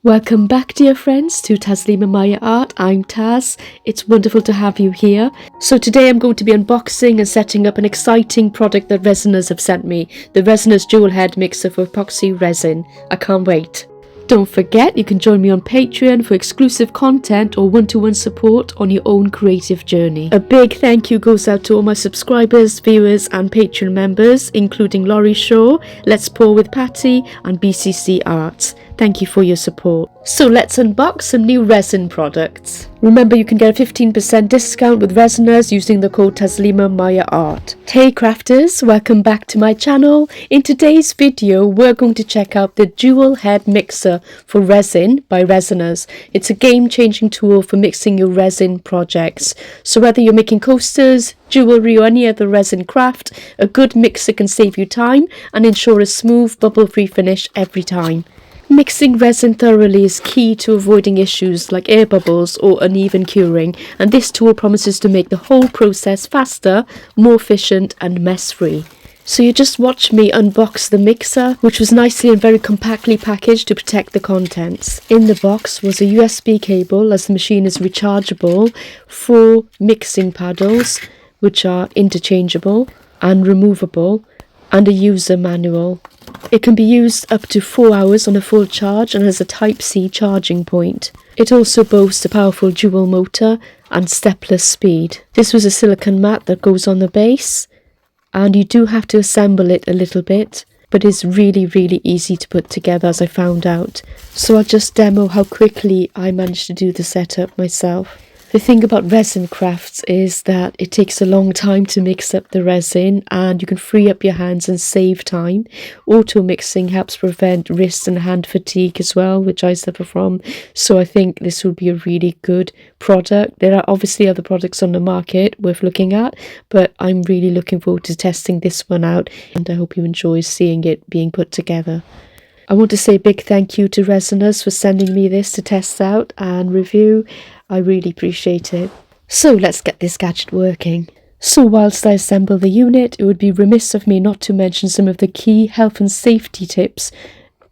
Welcome back, dear friends, to Taslima Maya Art. I'm Taz. It's wonderful to have you here. So today I'm going to be unboxing and setting up an exciting product that Resiners have sent me, the Resiners Dual-Head Mixer for epoxy resin. I can't wait. Don't forget, you can join me on Patreon for exclusive content or one-to-one support on your own creative journey. A big thank you goes out to all my subscribers, viewers and Patreon members, including Laurie Shaw, Let's Pour with Patty and BCC Arts. Thank you for your support. So let's unbox some new resin products. Remember, you can get a 15% discount with Resiners using the code Taslima Maya Art. Hey crafters, welcome back to my channel. In today's video, we're going to check out the Dual-Head Mixer for resin by Resiners. It's a game-changing tool for mixing your resin projects. So whether you're making coasters, jewelry or any other resin craft, a good mixer can save you time and ensure a smooth, bubble-free finish every time. Mixing resin thoroughly is key to avoiding issues like air bubbles or uneven curing, and this tool promises to make the whole process faster, more efficient and mess-free. So you just watch me unbox the mixer, which was nicely and very compactly packaged to protect the contents. In the box was a USB cable, as the machine is rechargeable, 4 mixing paddles, which are interchangeable and removable, and a user manual. It can be used up to 4 hours on a full charge and has a Type-C charging point. It also boasts a powerful dual motor and stepless speed. This was a silicone mat that goes on the base, and you do have to assemble it a little bit, but it's really easy to put together, as I found out. So I'll just demo how quickly I managed to do the setup myself. The thing about resin crafts is that it takes a long time to mix up the resin, and you can free up your hands and save time. Auto mixing helps prevent wrist and hand fatigue as well, which I suffer from. So I think this will be a really good product. There are obviously other products on the market worth looking at, but I'm really looking forward to testing this one out, and I hope you enjoy seeing it being put together. I want to say a big thank you to Resiners for sending me this to test out and review. I really appreciate it. So let's get this gadget working. So whilst I assemble the unit, it would be remiss of me not to mention some of the key health and safety tips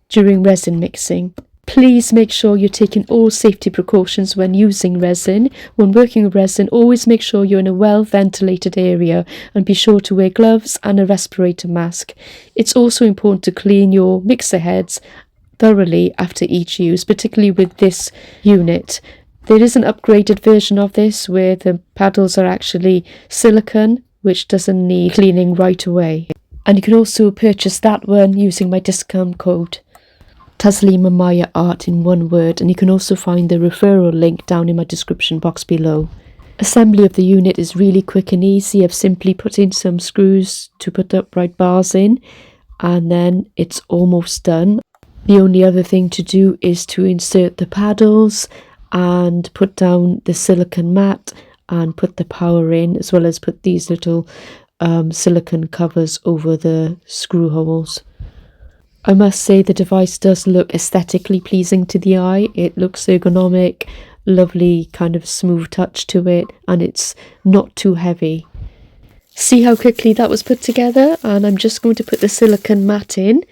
during resin mixing. Please make sure you're taking all safety precautions when using resin. When working with resin, always make sure you're in a well-ventilated area and be sure to wear gloves and a respirator mask. It's also important to clean your mixer heads thoroughly after each use, particularly with this unit. There is an upgraded version of this where the paddles are actually silicone, which doesn't need cleaning right away. And you can also purchase that one using my discount code Taslima Maya Art in one word, and you can also find the referral link down in my description box below. Assembly of the unit is really quick and easy. I've simply put in some screws to put upright bars in, and then it's almost done. The only other thing to do is to insert the paddles and put down the silicone mat and put the power in, as well as put these little silicone covers over the screw holes. I must say the device does look aesthetically pleasing to the eye. It looks ergonomic, lovely kind of smooth touch to it, and it's not too heavy. See how quickly that was put together? And I'm just going to put the silicone mat in.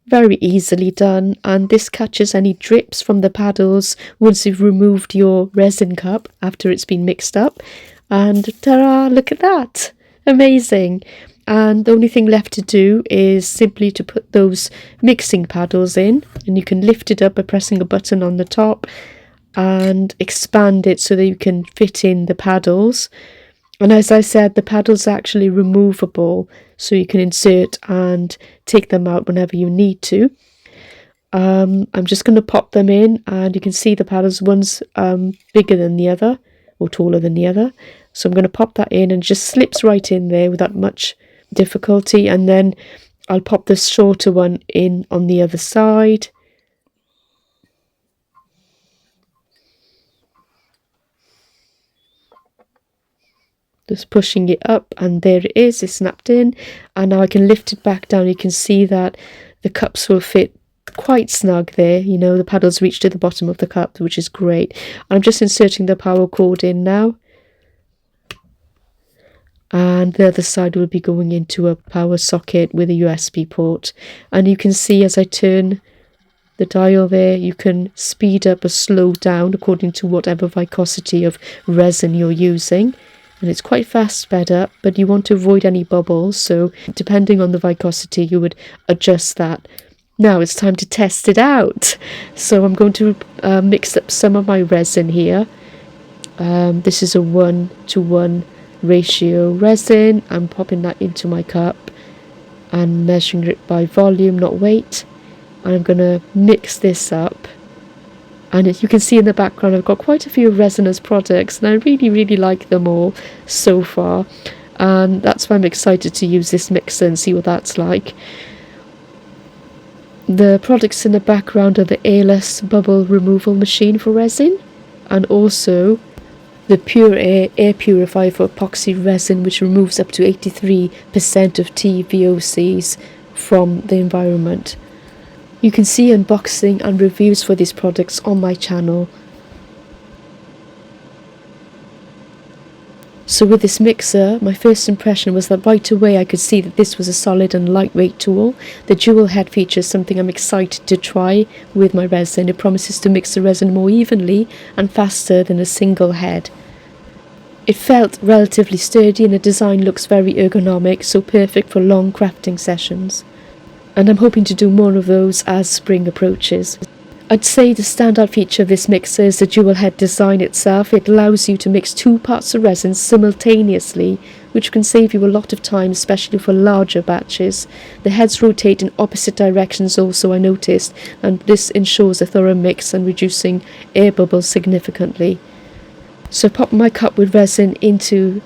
Very easily done, and this catches any drips from the paddles once you've removed your resin cup after it's been mixed up. And ta-da, look at that! Amazing! And the only thing left to do is simply to put those mixing paddles in, and you can lift it up by pressing a button on the top and expand it so that you can fit in the paddles. And as I said, the paddles are actually removable, so you can insert and take them out whenever you need to. I'm just going to pop them in, and you can see the paddles, one's bigger than the other, or taller than the other. So I'm going to pop that in, and it just slips right in there without much difficulty. And then I'll pop the shorter one in on the other side. Just pushing it up, and there it is, it's snapped in. And now I can lift it back down. You can see that the cups will fit quite snug there. You know, the paddles reach to the bottom of the cup, which is great. I'm just inserting the power cord in now, and the other side will be going into a power socket with a USB port. And you can see as I turn the dial there, you can speed up or slow down according to whatever viscosity of resin you're using. And it's quite fast sped up, but you want to avoid any bubbles, so depending on the viscosity you would adjust that. Now it's time to test it out. So I'm going to mix up some of my resin here. This is a 1:1 ratio resin. I'm popping that into my cup and measuring it by volume, not weight. And I'm going to mix this up. And as you can see in the background, I've got quite a few Resiners products, and I really like them all so far. And that's why I'm excited to use this mixer and see what that's like. The products in the background are the Airless bubble removal machine for resin, and also the Pure Air purifier for epoxy resin, which removes up to 83% of TVOCs from the environment. You can see unboxing and reviews for these products on my channel. So with this mixer, my first impression was that right away I could see that this was a solid and lightweight tool. The dual head feature is something I'm excited to try with my resin. It promises to mix the resin more evenly and faster than a single head. It felt relatively sturdy and the design looks very ergonomic, so perfect for long crafting sessions. And I'm hoping to do more of those as spring approaches. I'd say the standout feature of this mixer is the dual head design itself. It allows you to mix 2 parts of resin simultaneously, which can save you a lot of time, especially for larger batches. The heads rotate in opposite directions also, I noticed, and this ensures a thorough mix and reducing air bubbles significantly. So I pop my cup with resin into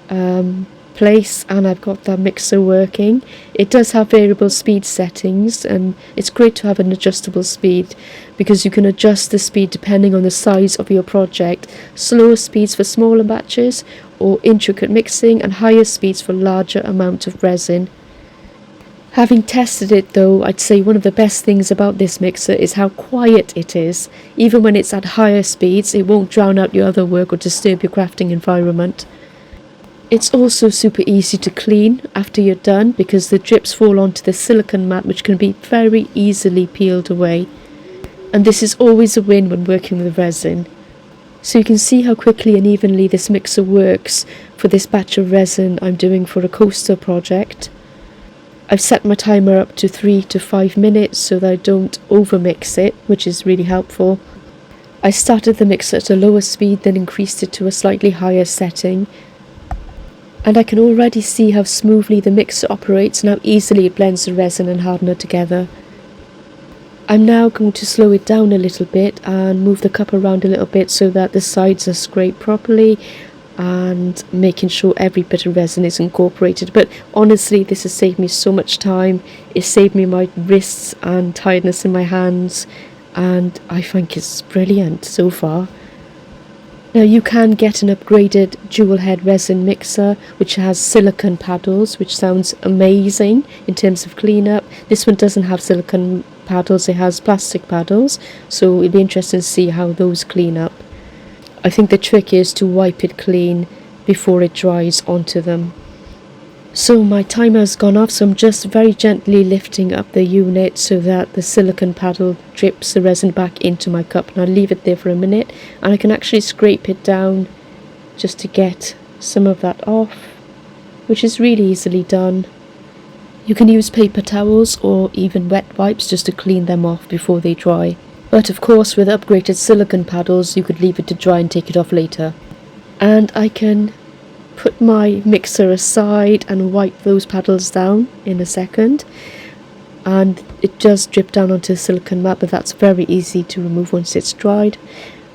place, and I've got that mixer working. It does have variable speed settings, and it's great to have an adjustable speed because you can adjust the speed depending on the size of your project. Slower speeds for smaller batches or intricate mixing, and higher speeds for larger amount of resin. Having tested it though, I'd say one of the best things about this mixer is how quiet it is. Even when it's at higher speeds, it won't drown out your other work or disturb your crafting environment. It's also super easy to clean after you're done because the drips fall onto the silicone mat, which can be very easily peeled away. And this is always a win when working with resin. So you can see how quickly and evenly this mixer works for this batch of resin I'm doing for a coaster project. I've set my timer up to 3 to 5 minutes so that I don't overmix it, which is really helpful. I started the mixer at a lower speed, then increased it to a slightly higher setting. And I can already see how smoothly the mixer operates and how easily it blends the resin and hardener together. I'm now going to slow it down a little bit and move the cup around a little bit so that the sides are scraped properly, and making sure every bit of resin is incorporated. But honestly, this has saved me so much time. It saved me my wrists and tiredness in my hands, and I think it's brilliant so far. Now you can get an upgraded dual head resin mixer which has silicone paddles, which sounds amazing in terms of cleanup. This one doesn't have silicone paddles, it has plastic paddles, so it'll be interesting to see how those clean up. I think the trick is to wipe it clean before it dries onto them. So my timer has gone off, so I'm just very gently lifting up the unit so that the silicone paddle drips the resin back into my cup, and I'll leave it there for a minute, and I can actually scrape it down just to get some of that off, which is really easily done. You can use paper towels or even wet wipes just to clean them off before they dry. But of course, with upgraded silicone paddles, you could leave it to dry and take it off later. And I can put my mixer aside and wipe those paddles down in a second. And it does drip down onto the silicone mat, but that's very easy to remove once it's dried.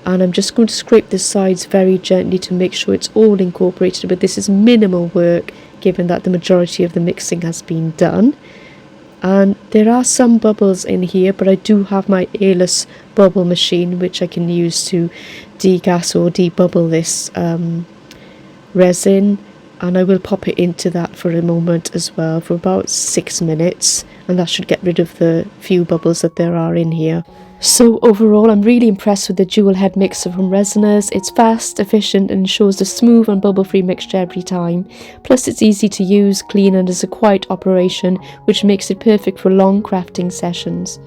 And I'm just going to scrape the sides very gently to make sure it's all incorporated, but this is minimal work given that the majority of the mixing has been done. And there are some bubbles in here, but I do have my Airless bubble machine which I can use to degas or debubble this resin, and I will pop it into that for a moment as well for about 6 minutes, and that should get rid of the few bubbles that there are in here. So overall, I'm really impressed with the dual head mixer from Resiners. It's fast, efficient, and ensures a smooth and bubble-free mixture every time. Plus it's easy to use, clean, and is a quiet operation, which makes it perfect for long crafting sessions.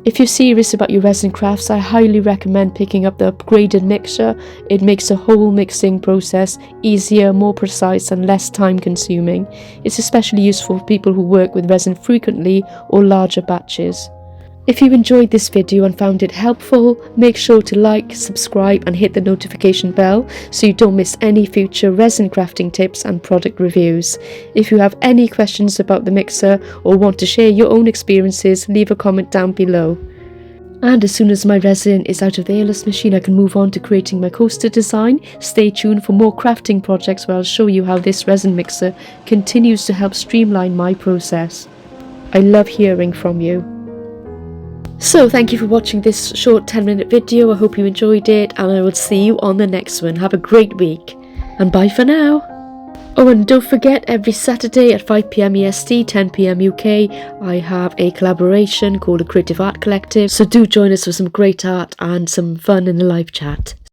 If you're serious about your resin crafts, I highly recommend picking up the upgraded mixer. It makes the whole mixing process easier, more precise and less time consuming. It's especially useful for people who work with resin frequently or larger batches. If you enjoyed this video and found it helpful, make sure to like, subscribe and hit the notification bell so you don't miss any future resin crafting tips and product reviews. If you have any questions about the mixer or want to share your own experiences, leave a comment down below. And as soon as my resin is out of the Airless machine, I can move on to creating my coaster design. Stay tuned for more crafting projects where I'll show you how this resin mixer continues to help streamline my process. I love hearing from you. So thank you for watching this short 10-minute video. I hope you enjoyed it and I will see you on the next one. Have a great week and bye for now. Oh, and don't forget, every Saturday at 5 PM EST, 10 PM UK, I have a collaboration called the Creative Art Collective. So do join us for some great art and some fun in the live chat.